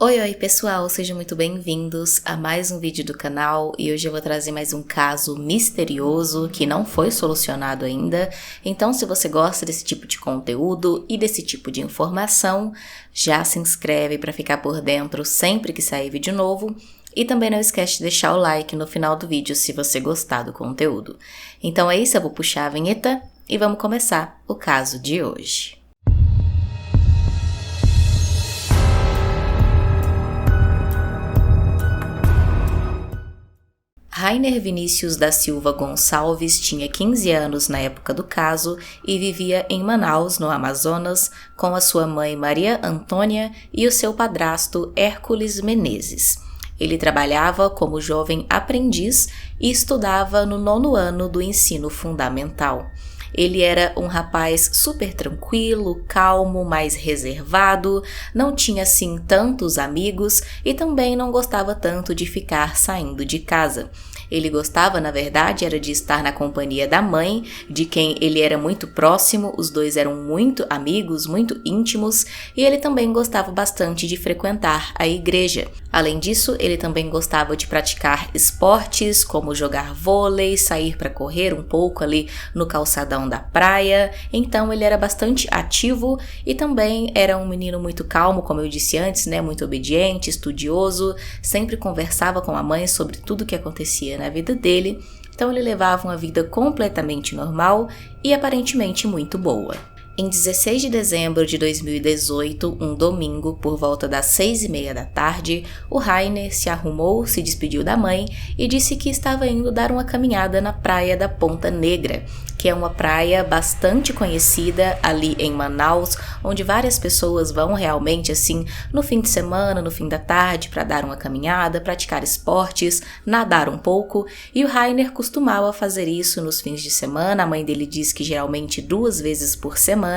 Oi pessoal, sejam muito bem-vindos a mais um vídeo do canal e hoje eu vou trazer mais um caso misterioso que não foi solucionado ainda. Então se você gosta desse tipo de conteúdo e desse tipo de informação, já se inscreve para ficar por dentro sempre que sair vídeo novo. E também não esquece de deixar o like no final do vídeo se você gostar do conteúdo. Então é isso, eu vou puxar a vinheta e vamos começar o caso de hoje. Rainer Vinícius da Silva Gonçalves tinha 15 anos na época do caso e vivia em Manaus, no Amazonas, com a sua mãe Maria Antônia e o seu padrasto Hércules Menezes. Ele trabalhava como jovem aprendiz e estudava no 9º ano do ensino fundamental. Ele era um rapaz super tranquilo, calmo, mais reservado, não tinha assim tantos amigos e também não gostava tanto de ficar saindo de casa. Ele gostava, na verdade, era de estar na companhia da mãe, de quem ele era muito próximo, os dois eram muito amigos, muito íntimos, e ele também gostava bastante de frequentar a igreja. Além disso, ele também gostava de praticar esportes, como jogar vôlei, sair para correr um pouco ali no calçadão da praia. Então ele era bastante ativo e também era um menino muito calmo, como eu disse antes, né, muito obediente, estudioso, sempre conversava com a mãe sobre tudo o que acontecia na vida dele. Então ele levava uma vida completamente normal e aparentemente muito boa. Em 16 de dezembro de 2018, um domingo, por volta das 6h30 da tarde, o Rainer se arrumou, se despediu da mãe e disse que estava indo dar uma caminhada na praia da Ponta Negra, que é uma praia bastante conhecida ali em Manaus, onde várias pessoas vão realmente assim no fim de semana, no fim da tarde, para dar uma caminhada, praticar esportes, nadar um pouco, e o Rainer costumava fazer isso nos fins de semana. A mãe dele diz que geralmente 2 vezes por semana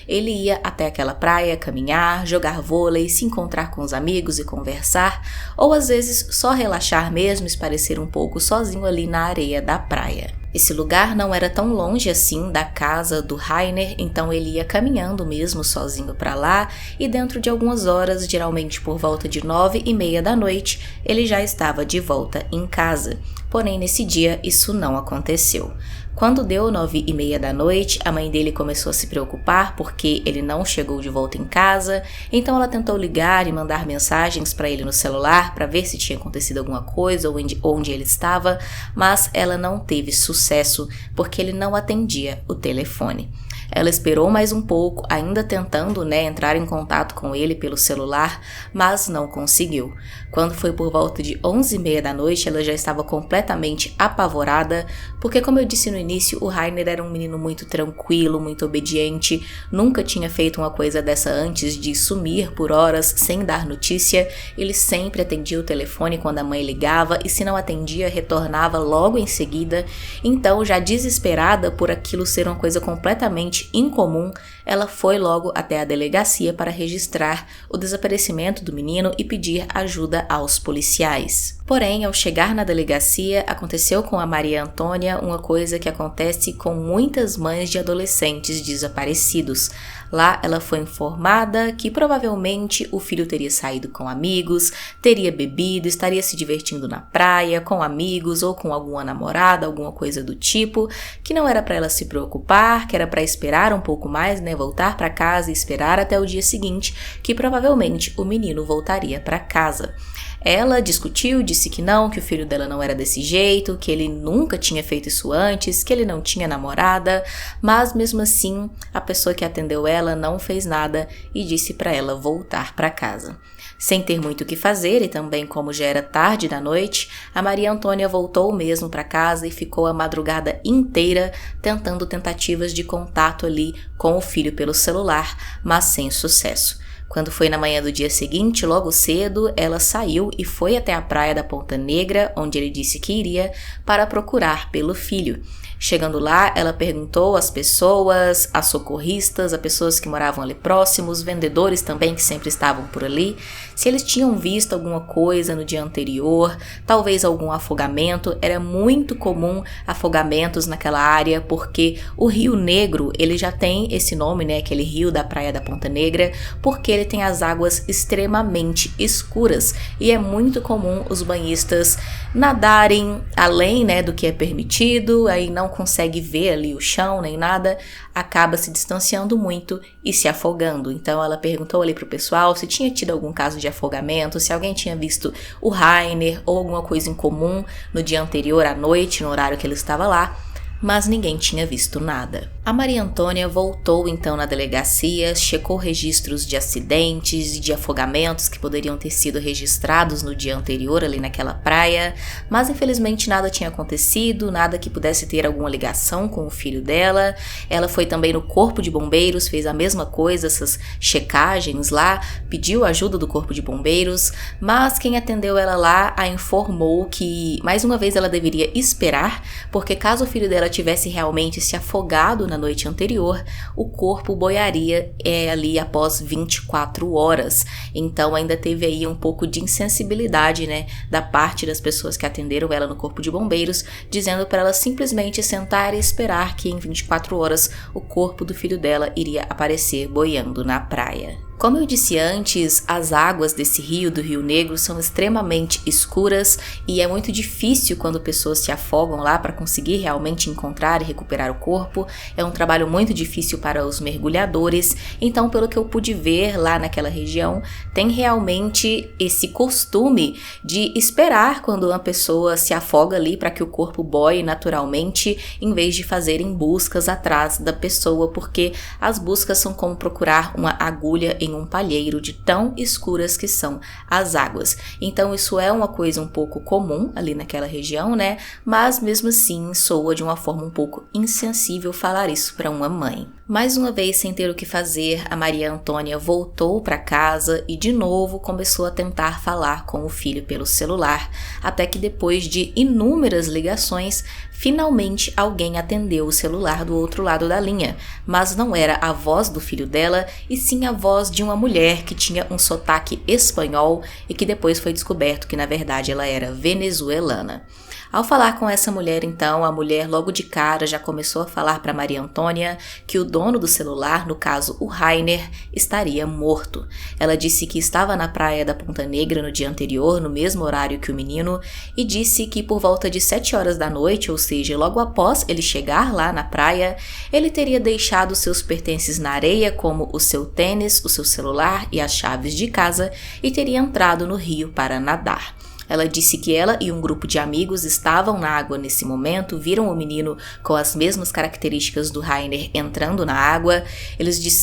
ele ia até aquela praia caminhar, jogar vôlei, se encontrar com os amigos e conversar, ou às vezes só relaxar mesmo, espairecer um pouco sozinho ali na areia da praia. Esse lugar não era tão longe assim da casa do Rainer, então ele ia caminhando mesmo sozinho para lá e dentro de algumas horas, geralmente por volta de 9h30 da noite, ele já estava de volta em casa. Porém, nesse dia isso não aconteceu. Quando deu 9h30 da noite, a mãe dele começou a se preocupar porque ele não chegou de volta em casa, então ela tentou ligar e mandar mensagens para ele no celular para ver se tinha acontecido alguma coisa ou onde ele estava, mas ela não teve sucesso porque ele não atendia o telefone. Ela esperou mais um pouco, ainda tentando, entrar em contato com ele pelo celular, mas não conseguiu. Quando foi por volta de 11h30 da noite, ela já estava completamente apavorada, porque como eu disse no início, o Rainer era um menino muito tranquilo, muito obediente, nunca tinha feito uma coisa dessa antes de sumir por horas sem dar notícia. Ele sempre atendia o telefone quando a mãe ligava e se não atendia, retornava logo em seguida. Então, já desesperada por aquilo ser uma coisa completamente incomum, ela foi logo até a delegacia para registrar o desaparecimento do menino e pedir ajuda aos policiais. Porém, ao chegar na delegacia, aconteceu com a Maria Antônia uma coisa que acontece com muitas mães de adolescentes desaparecidos. Lá ela foi informada que provavelmente o filho teria saído com amigos, teria bebido, estaria se divertindo na praia com amigos ou com alguma namorada, alguma coisa do tipo, que não era para ela se preocupar, que era para esperar um pouco mais, voltar para casa e esperar até o dia seguinte, que provavelmente o menino voltaria para casa. Ela discutiu, disse que não, que o filho dela não era desse jeito, que ele nunca tinha feito isso antes, que ele não tinha namorada, mas mesmo assim a pessoa que atendeu ela não fez nada e disse para ela voltar para casa. Sem ter muito o que fazer e também como já era tarde da noite, a Maria Antônia voltou mesmo para casa e ficou a madrugada inteira tentando tentativas de contato ali com o filho pelo celular, mas sem sucesso. Quando foi na manhã do dia seguinte, logo cedo, ela saiu e foi até a praia da Ponta Negra, onde ele disse que iria, para procurar pelo filho. Chegando lá, ela perguntou às pessoas, às socorristas, a pessoas que moravam ali próximos, vendedores também que sempre estavam por ali, se eles tinham visto alguma coisa no dia anterior, talvez algum afogamento. Era muito comum afogamentos naquela área, porque o Rio Negro, ele já tem esse nome, aquele rio da Praia da Ponta Negra, porque ele tem as águas extremamente escuras e é muito comum os banhistas nadarem além, né, do que é permitido, aí não consegue ver ali o chão nem nada, acaba se distanciando muito e se afogando. Então ela perguntou ali pro pessoal se tinha tido algum caso de afogamento, se alguém tinha visto o Rainer ou alguma coisa em comum no dia anterior à noite, no horário que ele estava lá, mas ninguém tinha visto nada. A Maria Antônia voltou então na delegacia, checou registros de acidentes e de afogamentos que poderiam ter sido registrados no dia anterior ali naquela praia, mas infelizmente nada tinha acontecido, nada que pudesse ter alguma ligação com o filho dela. Ela foi também no corpo de bombeiros, fez a mesma coisa, essas checagens lá, pediu ajuda do corpo de bombeiros, mas quem atendeu ela lá a informou que mais uma vez ela deveria esperar, porque caso o filho dela tivesse realmente se afogado na noite anterior, o corpo boiaria ali após 24 horas. Então ainda teve aí um pouco de insensibilidade, né, da parte das pessoas que atenderam ela no corpo de bombeiros, dizendo para ela simplesmente sentar e esperar que em 24 horas o corpo do filho dela iria aparecer boiando na praia. Como eu disse antes, as águas desse rio, do Rio Negro, são extremamente escuras e é muito difícil quando pessoas se afogam lá para conseguir realmente encontrar e recuperar o corpo. É um trabalho muito difícil para os mergulhadores, então pelo que eu pude ver lá naquela região, tem realmente esse costume de esperar quando uma pessoa se afoga ali para que o corpo boie naturalmente, em vez de fazerem buscas atrás da pessoa, porque as buscas são como procurar uma agulha em um palheiro de tão escuras que são as águas. Então isso é uma coisa um pouco comum ali naquela região, né? Mas mesmo assim soa de uma forma um pouco insensível falar isso para uma mãe. Mais uma vez, sem ter o que fazer, a Maria Antônia voltou para casa e de novo começou a tentar falar com o filho pelo celular, até que depois de inúmeras ligações, finalmente alguém atendeu o celular do outro lado da linha, mas não era a voz do filho dela, e sim a voz de uma mulher que tinha um sotaque espanhol e que depois foi descoberto que na verdade ela era venezuelana. Ao falar com essa mulher, então, a mulher logo de cara já começou a falar para Maria Antônia que o dono do celular, no caso o Rainer, estaria morto. Ela disse que estava na praia da Ponta Negra no dia anterior, no mesmo horário que o menino, e disse que por volta de 7 horas da noite, ou seja, logo após ele chegar lá na praia, ele teria deixado seus pertences na areia, como o seu tênis, o seu celular e as chaves de casa, e teria entrado no rio para nadar. Ela disse que ela e um grupo de amigos estavam na água nesse momento, viram o menino com as mesmas características do Rainer entrando na água.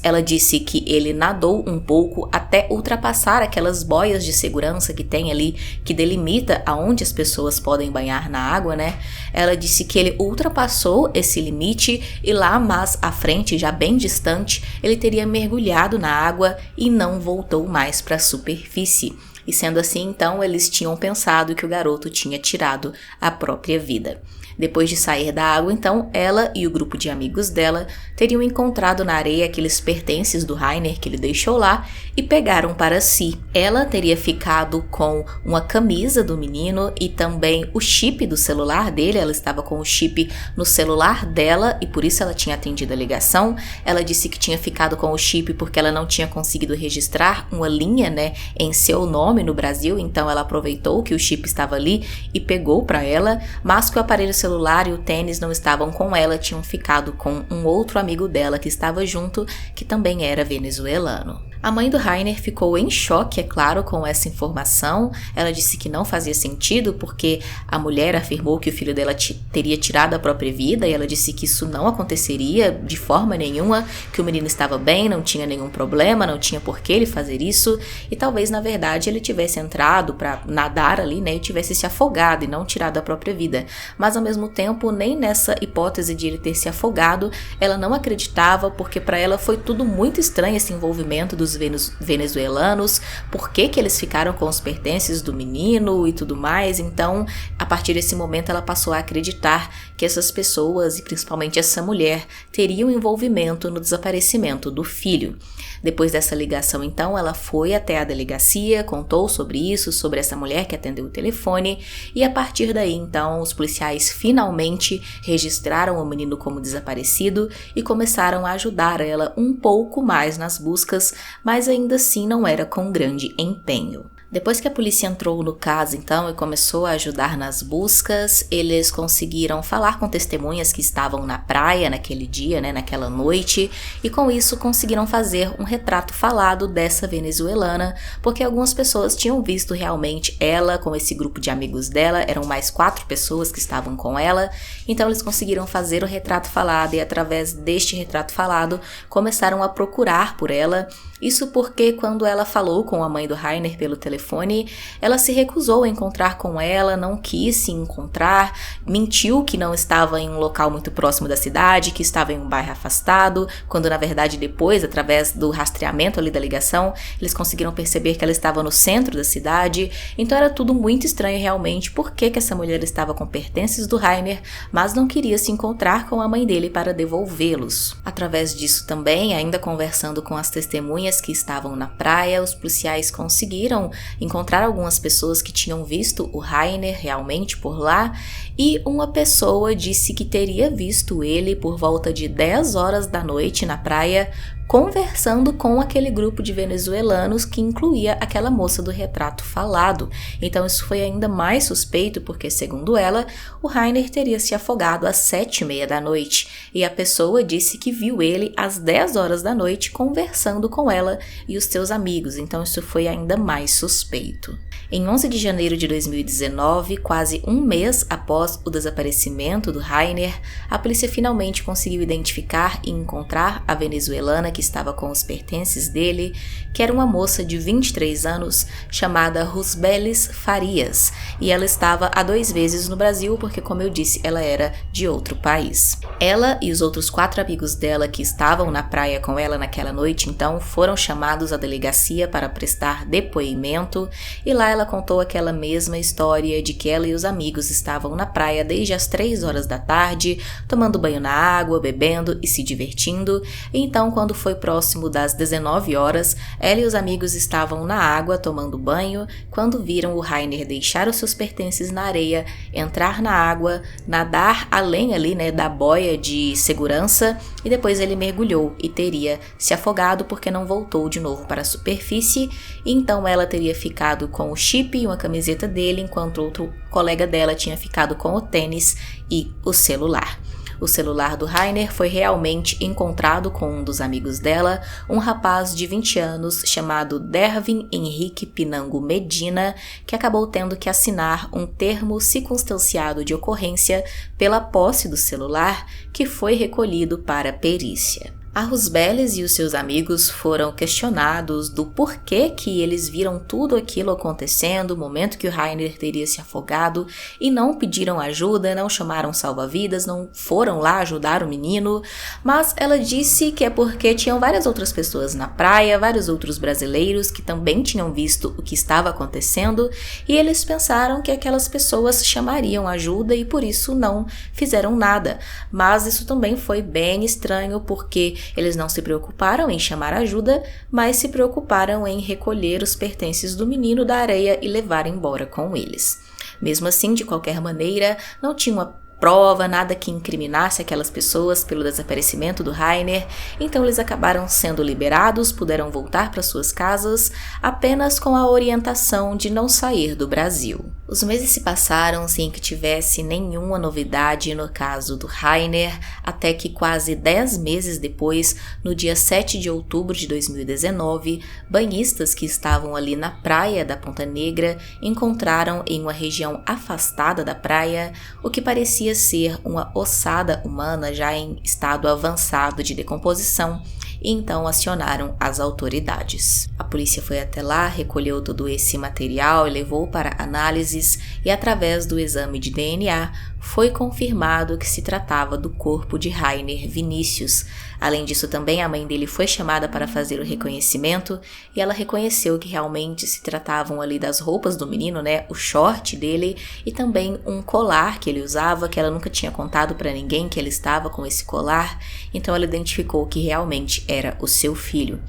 Ela disse que ele nadou um pouco até ultrapassar aquelas boias de segurança que tem ali, que delimita aonde as pessoas podem banhar na água, né? Ela disse que ele ultrapassou esse limite e lá mais à frente, já bem distante, ele teria mergulhado na água e não voltou mais para a superfície. E sendo assim, então, eles tinham pensado que o garoto tinha tirado a própria vida. Depois de sair da água, então, ela e o grupo de amigos dela teriam encontrado na areia aqueles pertences do Rainer que ele deixou lá e pegaram para si. Ela teria ficado com uma camisa do menino e também o chip do celular dele. Ela estava com o chip no celular dela e por isso ela tinha atendido a ligação. Ela disse que tinha ficado com o chip porque ela não tinha conseguido registrar uma linha, né, em seu nome no Brasil, então ela aproveitou que o chip estava ali e pegou para ela, mas que o aparelho celular e o tênis não estavam com ela, tinham ficado com um outro amigo dela que estava junto, que também era venezuelano. A mãe do Rainer ficou em choque, é claro, com essa informação. Ela disse que não fazia sentido porque a mulher afirmou que o filho dela teria tirado a própria vida e ela disse que isso não aconteceria de forma nenhuma, que o menino estava bem, não tinha nenhum problema, não tinha por que ele fazer isso e talvez, na verdade, ele tivesse entrado para nadar ali, né, e tivesse se afogado e não tirado a própria vida. Mas, ao mesmo tempo, nem nessa hipótese de ele ter se afogado, ela não acreditava porque para ela foi tudo muito estranho esse envolvimento dos venezuelanos, por que eles ficaram com os pertences do menino e tudo mais. Então, a partir desse momento, ela passou a acreditar que essas pessoas, e principalmente essa mulher, teriam envolvimento no desaparecimento do filho. Depois dessa ligação, então, ela foi até a delegacia com contou sobre isso, sobre essa mulher que atendeu o telefone, e a partir daí, então, os policiais finalmente registraram o menino como desaparecido e começaram a ajudar ela um pouco mais nas buscas, mas ainda assim não era com grande empenho. Depois que a polícia entrou no caso, então, e começou a ajudar nas buscas, eles conseguiram falar com testemunhas que estavam na praia naquele dia, naquela noite, e com isso conseguiram fazer um retrato falado dessa venezuelana, porque algumas pessoas tinham visto realmente ela com esse grupo de amigos dela, eram mais 4 pessoas que estavam com ela, então eles conseguiram fazer o retrato falado e através deste retrato falado começaram a procurar por ela. Isso porque quando ela falou com a mãe do Rainer pelo telefone, ela se recusou a encontrar com ela, não quis se encontrar, mentiu que não estava em um local muito próximo da cidade, que estava em um bairro afastado, quando na verdade depois, através do rastreamento ali da ligação, eles conseguiram perceber que ela estava no centro da cidade. Então era tudo muito estranho realmente, por que essa mulher estava com pertences do Rainer, mas não queria se encontrar com a mãe dele para devolvê-los. Através disso também, ainda conversando com as testemunhas que estavam na praia, os policiais conseguiram encontrar algumas pessoas que tinham visto o Rainer realmente por lá, e uma pessoa disse que teria visto ele por volta de 10 horas da noite na praia, conversando com aquele grupo de venezuelanos que incluía aquela moça do retrato falado. Então isso foi ainda mais suspeito porque, segundo ela, o Rainer teria se afogado às 7h30 da noite e a pessoa disse que viu ele às 10 horas da noite conversando com ela e os seus amigos. Então isso foi ainda mais suspeito. Em 11 de janeiro de 2019, quase um mês após o desaparecimento do Rainer, a polícia finalmente conseguiu identificar e encontrar a venezuelana que estava com os pertences dele, que era uma moça de 23 anos chamada Rusbelis Farias, e ela estava há 2 vezes no Brasil porque, como eu disse, ela era de outro país. Ela e os outros 4 amigos dela que estavam na praia com ela naquela noite, então, foram chamados à delegacia para prestar depoimento, e lá ela contou aquela mesma história de que ela e os amigos estavam na praia desde as 3 horas da tarde, tomando banho na água, bebendo e se divertindo. E então, quando foi próximo das 19 horas, ela e os amigos estavam na água tomando banho, quando viram o Rainer deixar os seus pertences na areia, entrar na água, nadar além ali, da boia de segurança, e depois ele mergulhou e teria se afogado porque não voltou de novo para a superfície. E então ela teria ficado com o chip e uma camiseta dele, enquanto outro colega dela tinha ficado com o tênis e o celular. O celular do Rainer foi realmente encontrado com um dos amigos dela, um rapaz de 20 anos chamado Dervin Henrique Pinango Medina, que acabou tendo que assinar um termo circunstanciado de ocorrência pela posse do celular, que foi recolhido para perícia. A Rusbelis e os seus amigos foram questionados do porquê que eles viram tudo aquilo acontecendo, o momento que o Rainer teria se afogado, e não pediram ajuda, não chamaram salva-vidas, não foram lá ajudar o menino, mas ela disse que é porque tinham várias outras pessoas na praia, vários outros brasileiros que também tinham visto o que estava acontecendo, e eles pensaram que aquelas pessoas chamariam ajuda e por isso não fizeram nada. Mas isso também foi bem estranho porque eles não se preocuparam em chamar ajuda, mas se preocuparam em recolher os pertences do menino da areia e levar embora com eles. Mesmo assim, de qualquer maneira, não tinha uma prova, nada que incriminasse aquelas pessoas pelo desaparecimento do Rainer, então eles acabaram sendo liberados, puderam voltar para suas casas, apenas com a orientação de não sair do Brasil. Os meses se passaram sem que tivesse nenhuma novidade no caso do Rainer, até que quase 10 meses depois, no dia 7 de outubro de 2019, banhistas que estavam ali na praia da Ponta Negra encontraram em uma região afastada da praia o que parecia ser uma ossada humana já em estado avançado de decomposição, e então acionaram as autoridades. A polícia foi até lá, recolheu todo esse material e levou para análises, e através do exame de DNA foi confirmado que se tratava do corpo de Rainer Vinícius. Além disso, também a mãe dele foi chamada para fazer o reconhecimento e ela reconheceu que realmente se tratavam ali das roupas do menino, o short dele e também um colar que ele usava, que ela nunca tinha contado para ninguém que ele estava com esse colar, então ela identificou que realmente era o seu filho.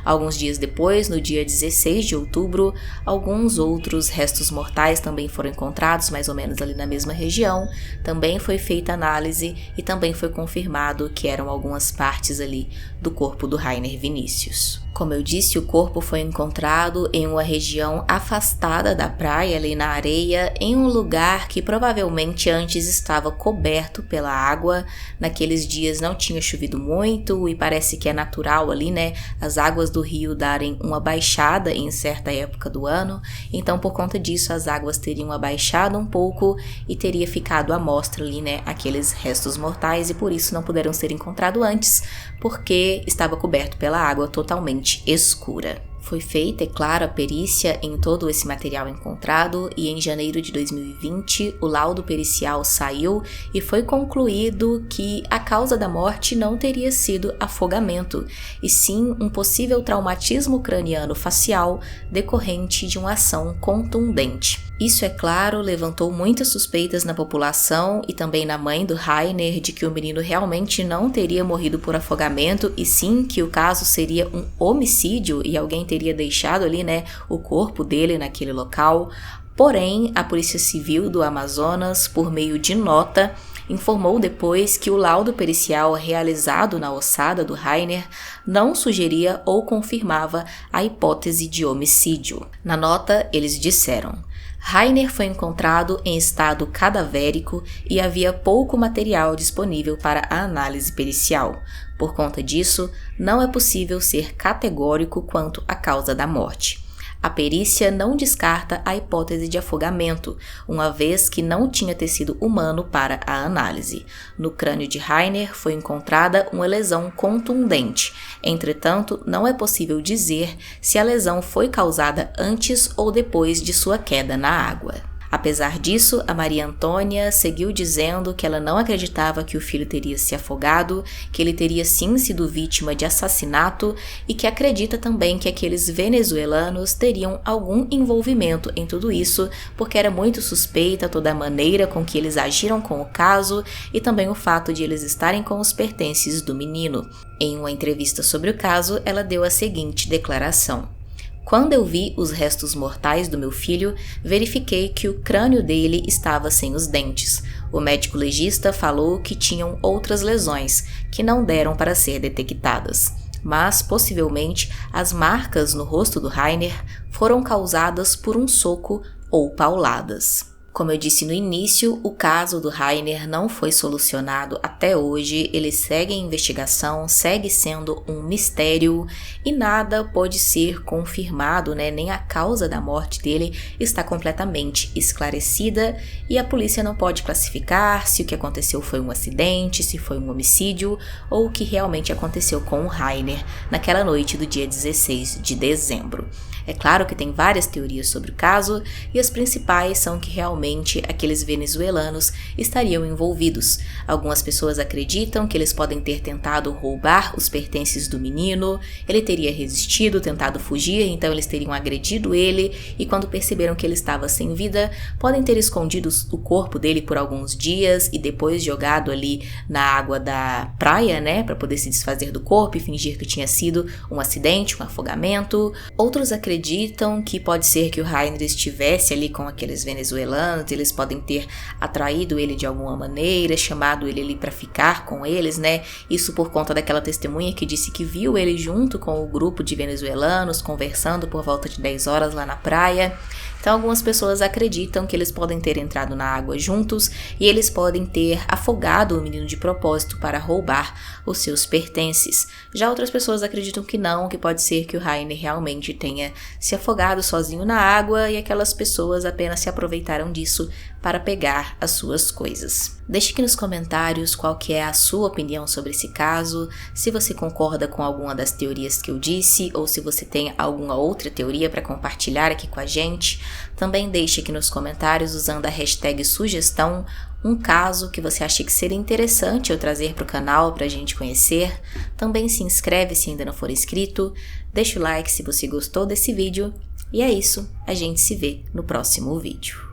Alguns dias depois, no dia 16 de outubro, alguns outros restos mortais também foram encontrados, mais ou menos ali na mesma região. Também foi feita análise e também foi confirmado que eram algumas partes ali do corpo do Rainer Vinícius. Como eu disse, o corpo foi encontrado em uma região afastada da praia, ali na areia, em um lugar que provavelmente antes estava coberto pela água. Naqueles dias não tinha chovido muito e parece que é natural ali, né, as águas do rio darem uma baixada em certa época do ano. Então, por conta disso, as águas teriam abaixado um pouco e teria ficado à mostra ali, né, aqueles restos mortais, e por isso não puderam ser encontrados antes, porque estava coberto pela água totalmente escura. Foi feita, é claro, a perícia em todo esse material encontrado e em janeiro de 2020 o laudo pericial saiu e foi concluído que a causa da morte não teria sido afogamento, e sim um possível traumatismo craniano facial decorrente de uma ação contundente. Isso, é claro, levantou muitas suspeitas na população e também na mãe do Rainer de que o menino realmente não teria morrido por afogamento e sim que o caso seria um homicídio e alguém teria deixado ali, né, o corpo dele naquele local. Porém, a Polícia Civil do Amazonas, por meio de nota, informou depois que o laudo pericial realizado na ossada do Rainer não sugeria ou confirmava a hipótese de homicídio. Na nota, eles disseram: Rainer foi encontrado em estado cadavérico e havia pouco material disponível para a análise pericial. Por conta disso, não é possível ser categórico quanto à causa da morte. A perícia não descarta a hipótese de afogamento, uma vez que não tinha tecido humano para a análise. No crânio de Rainer foi encontrada uma lesão contundente. Entretanto, não é possível dizer se a lesão foi causada antes ou depois de sua queda na água. Apesar disso, a Maria Antônia seguiu dizendo que ela não acreditava que o filho teria se afogado, que ele teria sim sido vítima de assassinato e que acredita também que aqueles venezuelanos teriam algum envolvimento em tudo isso, porque era muito suspeita toda a maneira com que eles agiram com o caso e também o fato de eles estarem com os pertences do menino. Em uma entrevista sobre o caso, ela deu a seguinte declaração: Quando eu vi os restos mortais do meu filho, verifiquei que o crânio dele estava sem os dentes. O médico legista falou que tinham outras lesões, que não deram para ser detectadas. Mas, possivelmente, as marcas no rosto do Rainer foram causadas por um soco ou pauladas. Como eu disse no início, o caso do Rainer não foi solucionado até hoje, ele segue em investigação, segue sendo um mistério e nada pode ser confirmado, né? Nem a causa da morte dele está completamente esclarecida e a polícia não pode classificar se o que aconteceu foi um acidente, se foi um homicídio ou o que realmente aconteceu com o Rainer naquela noite do dia 16 de dezembro. É claro que tem várias teorias sobre o caso e as principais são que realmente aqueles venezuelanos estariam envolvidos. Algumas pessoas acreditam que eles podem ter tentado roubar os pertences do menino, ele teria resistido, tentado fugir, então eles teriam agredido ele e quando perceberam que ele estava sem vida, podem ter escondido o corpo dele por alguns dias e depois jogado ali na água da praia, né, para poder se desfazer do corpo e fingir que tinha sido um acidente, um afogamento. Outros acreditam que pode ser que o Rainer estivesse ali com aqueles venezuelanos, eles podem ter atraído ele de alguma maneira, chamado ele ali para ficar com eles, né? Isso por conta daquela testemunha que disse que viu ele junto com o grupo de venezuelanos conversando por volta de 10 horas lá na praia. Então algumas pessoas acreditam que eles podem ter entrado na água juntos e eles podem ter afogado o menino de propósito para roubar os seus pertences. Já outras pessoas acreditam que não, que pode ser que o Rainer realmente tenha se afogado sozinho na água e aquelas pessoas apenas se aproveitaram disso para pegar as suas coisas. Deixe aqui nos comentários qual que é a sua opinião sobre esse caso, se você concorda com alguma das teorias que eu disse ou se você tem alguma outra teoria para compartilhar aqui com a gente. Também deixe aqui nos comentários usando a hashtag sugestão um caso que você acha que seria interessante eu trazer para o canal para a gente conhecer. Também se inscreve se ainda não for inscrito, deixa o like se você gostou desse vídeo e é isso, a gente se vê no próximo vídeo.